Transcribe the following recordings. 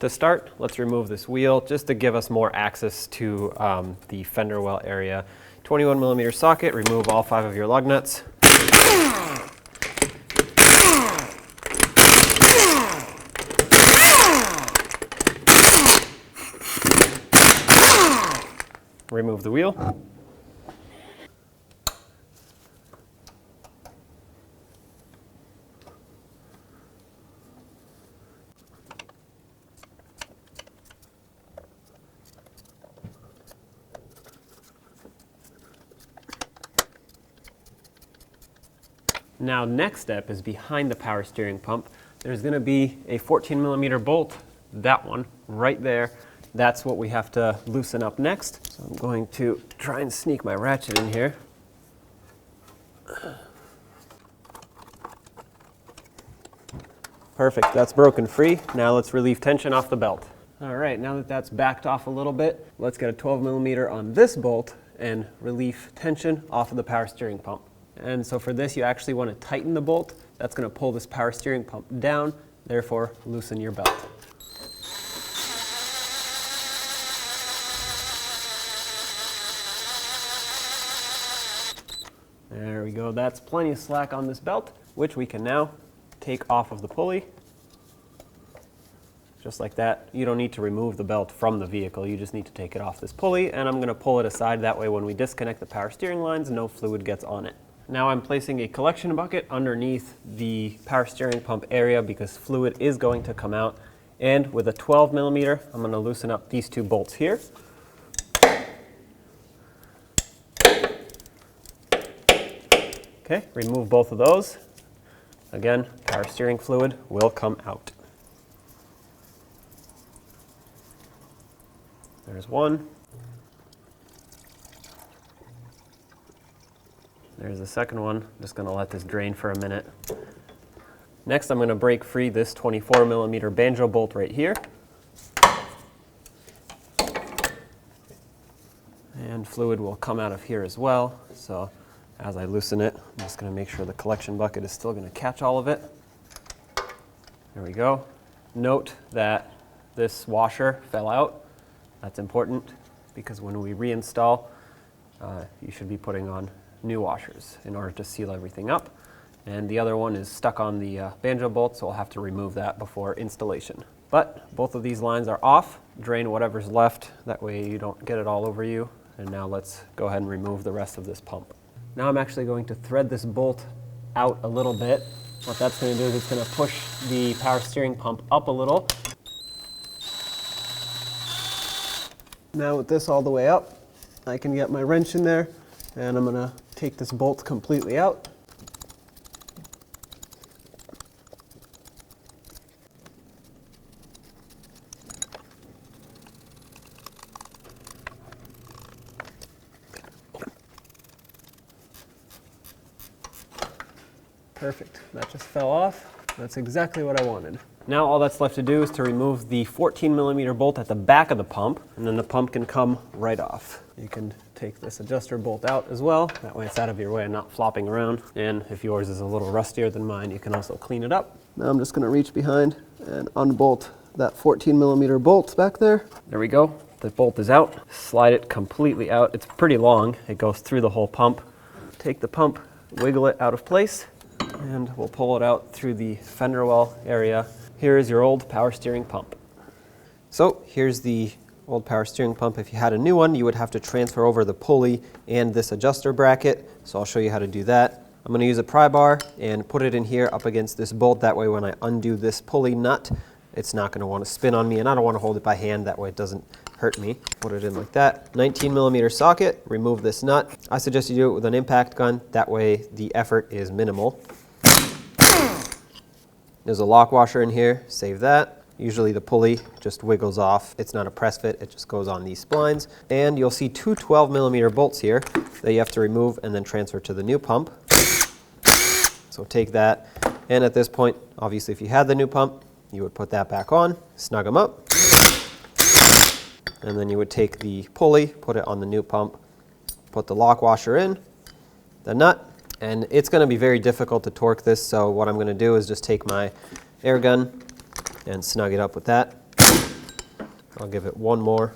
To start, let's remove this wheel just to give us more access to the fender well area. 21mm socket, remove all 5 of your lug nuts. Remove the wheel. Now, next step is behind the power steering pump. There's going to be a 14mm bolt, that one right there. That's what we have to loosen up next. So I'm going to try and sneak my ratchet in here. Perfect, that's broken free. Now let's relieve tension off the belt. All right, now that that's backed off a little bit, let's get a 12mm on this bolt and relieve tension off of the power steering pump. And so for this, you actually want to tighten the bolt. That's going to pull this power steering pump down, therefore loosen your belt. There we go, that's plenty of slack on this belt, which we can now take off of the pulley. Just like that. You don't need to remove the belt from the vehicle, you just need to take it off this pulley, and I'm going to pull it aside, that way when we disconnect the power steering lines, no fluid gets on it. Now I'm placing a collection bucket underneath the power steering pump area because fluid is going to come out, and with a 12mm, I'm going to loosen up these 2 bolts here. Okay, remove both of those. Again, power steering fluid will come out. There's one. There's the second one. Just going to let this drain for a minute. Next, I'm going to break free this 24mm banjo bolt right here. And fluid will come out of here as well. So as I loosen it, I'm just going to make sure the collection bucket is still going to catch all of it. There we go. Note that this washer fell out. That's important because when we reinstall, you should be putting on new washers in order to seal everything up. And the other one is stuck on the banjo bolt, so I'll have to remove that before installation. But both of these lines are off. Drain whatever's left, that way you don't get it all over you. And now let's go ahead and remove the rest of this pump. Now I'm actually going to thread this bolt out a little bit. What that's going to do is it's going to push the power steering pump up a little. Now with this all the way up, I can get my wrench in there, and I'm going to take this bolt completely out. Perfect, that just fell off. That's exactly what I wanted. Now all that's left to do is to remove the 14mm bolt at the back of the pump, and then the pump can come right off. You can take this adjuster bolt out as well, that way it's out of your way and not flopping around. And if yours is a little rustier than mine, you can also clean it up. Now I'm just going to reach behind and unbolt that 14mm bolt back there. There we go, the bolt is out. Slide it completely out. It's pretty long, it goes through the whole pump. Take the pump, wiggle it out of place, and we'll pull it out through the fender well area. Here is your old power steering pump. So here's the old power steering pump. If you had a new one, you would have to transfer over the pulley and this adjuster bracket. So I'll show you how to do that. I'm going to use a pry bar and put it in here up against this bolt. That way when I undo this pulley nut, it's not going to want to spin on me, and I don't want to hold it by hand. That way it doesn't hurt me. Put it in like that. 19mm socket, remove this nut. I suggest you do it with an impact gun. That way the effort is minimal. There's a lock washer in here, save that. Usually the pulley just wiggles off. It's not a press fit, it just goes on these splines. And you'll see 2 12mm bolts here that you have to remove and then transfer to the new pump. So take that, and at this point, obviously if you had the new pump, you would put that back on, snug them up, and then you would take the pulley, put it on the new pump, put the lock washer in, the nut, and it's going to be very difficult to torque this, so what I'm going to do is just take my air gun and snug it up with that. I'll give it one more.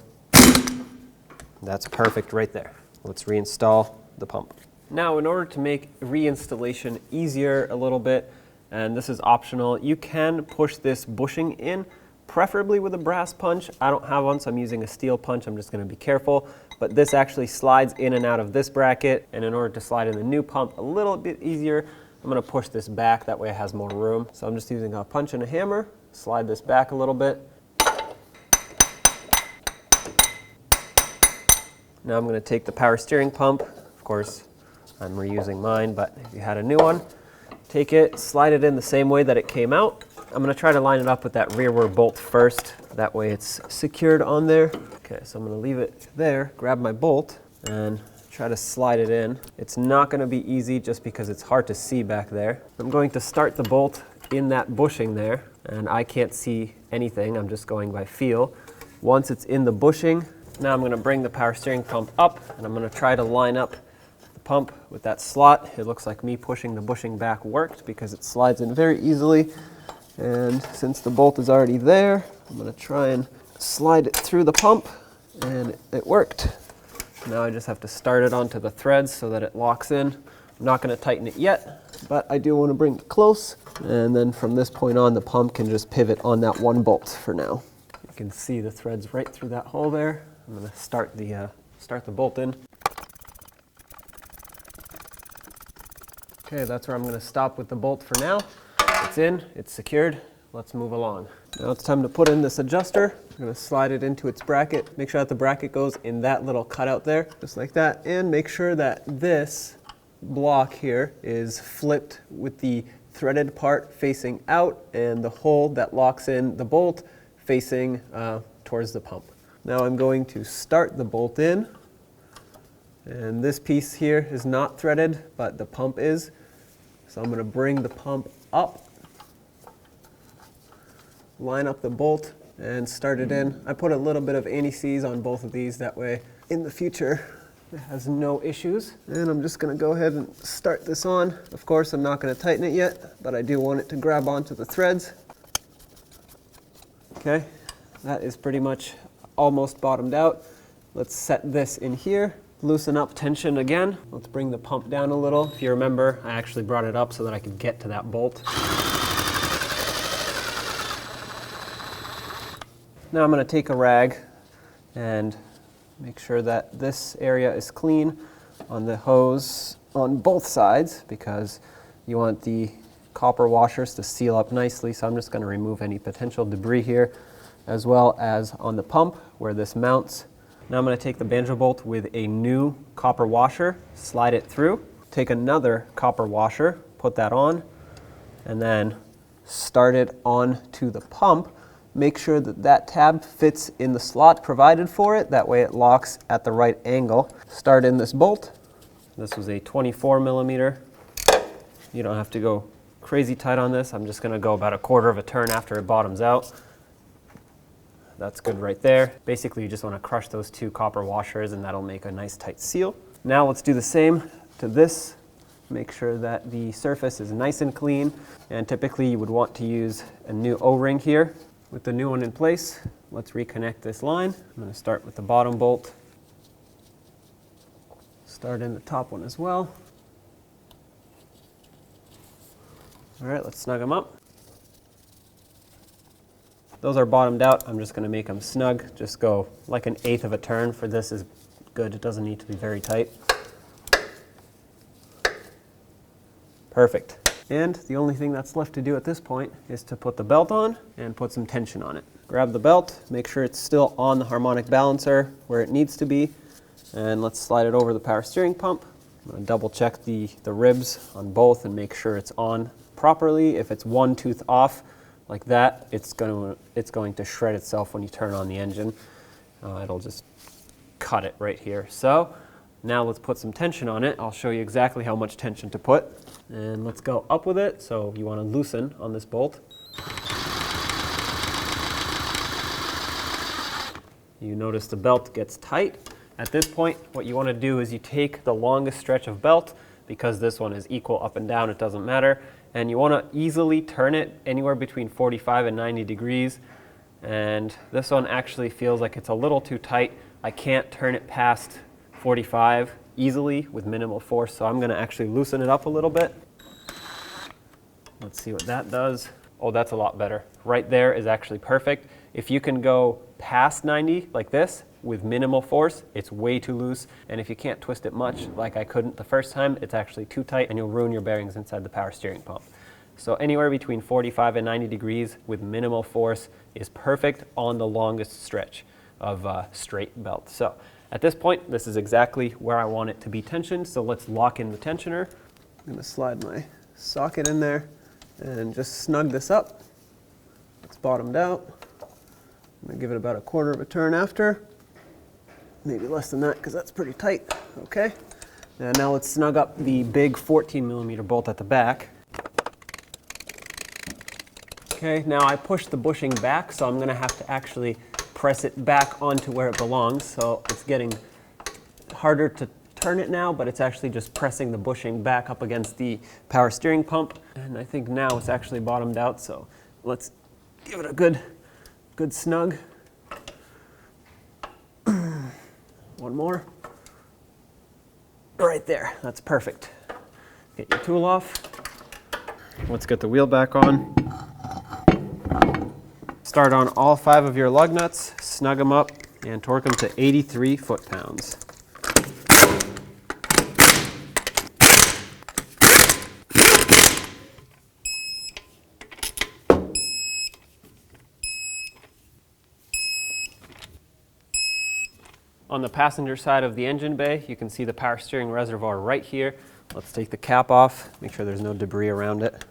That's perfect right there. Let's reinstall the pump. Now, in order to make reinstallation easier a little bit, and this is optional, you can push this bushing in, preferably with a brass punch. I don't have one, so I'm using a steel punch. I'm just going to be careful. But this actually slides in and out of this bracket, and in order to slide in the new pump a little bit easier, I'm going to push this back. That way it has more room. So I'm just using a punch and a hammer, slide this back a little bit. Now I'm going to take the power steering pump. Of course, I'm reusing mine, but if you had a new one, take it, slide it in the same way that it came out. I'm going to try to line it up with that rearward bolt first. That way it's secured on there. Okay, so I'm going to leave it there, grab my bolt, and try to slide it in. It's not going to be easy just because it's hard to see back there. I'm going to start the bolt in that bushing there, and I can't see anything. I'm just going by feel. Once it's in the bushing, now I'm going to bring the power steering pump up, and I'm going to try to line up the pump with that slot. It looks like me pushing the bushing back worked because it slides in very easily. And since the bolt is already there, I'm going to try and slide it through the pump, and it worked. Now I just have to start it onto the threads so that it locks in. I'm not going to tighten it yet, but I do want to bring it close. And then from this point on, the pump can just pivot on that one bolt for now. You can see the threads right through that hole there. I'm going to start the bolt in. Okay, that's where I'm going to stop with the bolt for now. It's in, it's secured. Let's move along. Now it's time to put in this adjuster. I'm going to slide it into its bracket. Make sure that the bracket goes in that little cutout there, just like that. And make sure that this block here is flipped with the threaded part facing out and the hole that locks in the bolt facing towards the pump. Now I'm going to start the bolt in, and this piece here is not threaded, but the pump is. So I'm going to bring the pump up, line up the bolt, and start it in. I put a little bit of anti-seize on both of these, that way in the future it has no issues. And I'm just going to go ahead and start this on. Of course, I'm not going to tighten it yet, but I do want it to grab onto the threads. Okay, that is pretty much almost bottomed out. Let's set this in here, loosen up tension again. Let's bring the pump down a little. If you remember, I actually brought it up so that I could get to that bolt. Now I'm going to take a rag and make sure that this area is clean on the hose on both sides, because you want the copper washers to seal up nicely. So I'm just going to remove any potential debris here, as well as on the pump where this mounts. Now I'm going to take the banjo bolt with a new copper washer, slide it through, take another copper washer, put that on, and then start it on to the pump. Make sure that that tab fits in the slot provided for it. That way it locks at the right angle. Start in this bolt. This was a 24 millimeter. You don't have to go crazy tight on this. I'm just going to go about 1/4 of a turn after it bottoms out. That's good right there. Basically, you just want to crush those two copper washers, and that'll make a nice tight seal. Now let's do the same to this. Make sure that the surface is nice and clean. And typically you would want to use a new O-ring here. With the new one in place, let's reconnect this line. I'm going to start with the bottom bolt. Start in the top one as well. All right, let's snug them up. Those are bottomed out. I'm just going to make them snug. Just go like 1/8 of a turn for this is good. It doesn't need to be very tight. Perfect. And the only thing that's left to do at this point is to put the belt on and put some tension on it. Grab the belt, make sure it's still on the harmonic balancer where it needs to be, and let's slide it over the power steering pump. I'm going to double check the ribs on both and make sure it's on properly. If it's one tooth off like that, it's going to shred itself when you turn on the engine. It'll just cut it right here. So now let's put some tension on it. I'll show you exactly how much tension to put. And let's go up with it. So you want to loosen on this bolt. You notice the belt gets tight. At this point, what you want to do is you take the longest stretch of belt, because this one is equal up and down, it doesn't matter, and you want to easily turn it anywhere between 45 and 90 degrees, And this one actually feels like it's a little too tight. I can't turn it past 45 easily with minimal force, so I'm going to actually loosen it up a little bit. Let's see what that does. Oh, that's a lot better. Right there is actually perfect. If you can go past 90 like this with minimal force, it's way too loose. And if you can't twist it much, like I couldn't the first time, it's actually too tight and you'll ruin your bearings inside the power steering pump. So anywhere between 45 and 90 degrees with minimal force is perfect on the longest stretch of straight belt. So at this point, this is exactly where I want it to be tensioned. So let's lock in the tensioner. I'm going to slide my socket in there and just snug this up. It's bottomed out. I'm going to give it about a quarter of a turn after. Maybe less than that because that's pretty tight. Okay. And now let's snug up the big 14 millimeter bolt at the back. Okay, now I pushed the bushing back, so I'm going to have to actually press it back onto where it belongs. So it's getting harder to turn it now, but it's actually just pressing the bushing back up against the power steering pump. And I think now it's actually bottomed out, so let's give it a good snug. One more. Right there, that's perfect. Get your tool off. Let's get the wheel back on. Start on all 5 of your lug nuts, snug them up, and torque them to 83 foot-pounds. On the passenger side of the engine bay, you can see the power steering reservoir right here. Let's take the cap off, make sure there's no debris around it.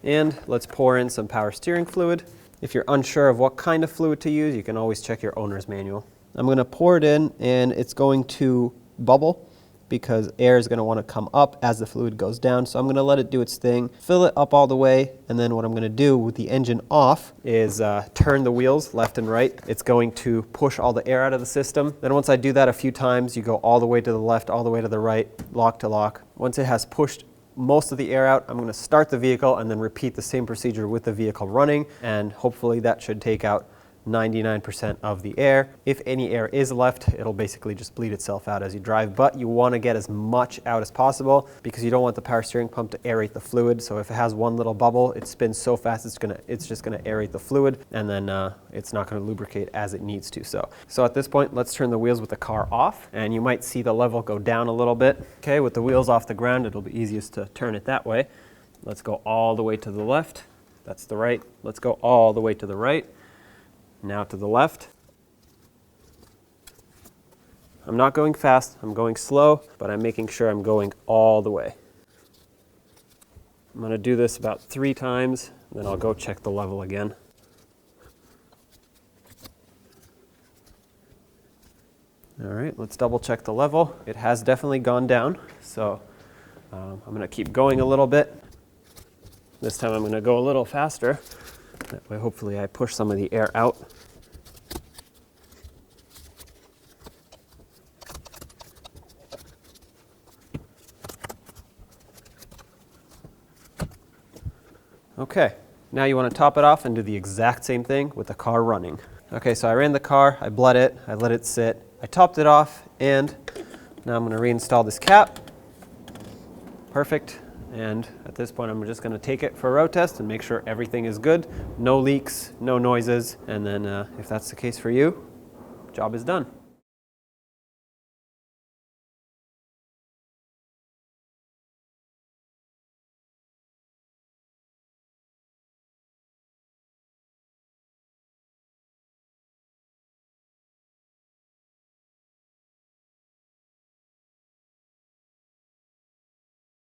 And let's pour in some power steering fluid. If you're unsure of what kind of fluid to use, you can always check your owner's manual. I'm going to pour it in, and it's going to bubble because air is going to want to come up as the fluid goes down. So I'm going to let it do its thing, fill it up all the way, and then what I'm going to do with the engine off is turn the wheels left and right. It's going to push all the air out of the system. Then once I do that a few times, you go all the way to the left, all the way to the right, lock to lock. Once it has pushed most of the air out, I'm going to start the vehicle and then repeat the same procedure with the vehicle running, and hopefully that should take out 99% of the air. If any air is left, it'll basically just bleed itself out as you drive, but you want to get as much out as possible because you don't want the power steering pump to aerate the fluid. So if it has one little bubble, it spins so fast it's just going to aerate the fluid, and then it's not going to lubricate as it needs to. So at this point, let's turn the wheels with the car off, and you might see the level go down a little bit. Okay, with the wheels off the ground, it'll be easiest to turn it that way. Let's go all the way to the left. That's the right. Let's go all the way to the right. Now to the left. I'm not going fast, I'm going slow, but I'm making sure I'm going all the way. I'm going to do this about 3 times, then I'll go check the level again. All right, let's double check the level. It has definitely gone down, so I'm going to keep going a little bit. This time I'm going to go a little faster. That way hopefully I push some of the air out. Okay, now you want to top it off and do the exact same thing with the car running. Okay, so I ran the car, I bled it, I let it sit, I topped it off, and now I'm going to reinstall this cap. Perfect. And at this point, I'm just going to take it for a road test and make sure everything is good. No leaks, no noises. And then if that's the case for you, job is done.